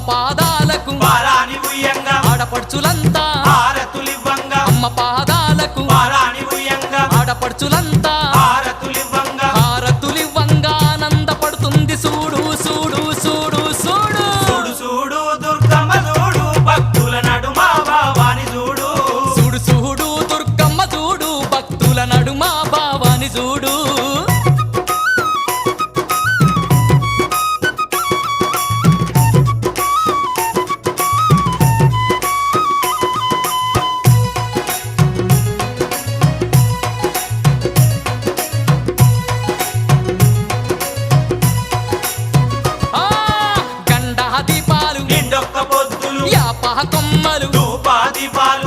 పాదాలకు పారాని ఉయ్యంగా ఆడపడుచులంతా హారతులివ్వంగా అమ్మ పాదాలకు పారాని ఉయ్యంగా ఆడపడుచులంతా హారతులివ్వంగా హారతులివ్వంగా ఆనందపడుతుంది చూడు చూడు చూడు చూడు చూడు చూడు దుర్గమ్మ చూడు భక్తుల నడుమ భావాని చూడు చూడు చూడు దుర్గమ్మ చూడు భక్తుల నడుమ భావాని చూడు నిండొక్క పొద్దులు యాపహ కొమ్మలు ధూపా దీపాలు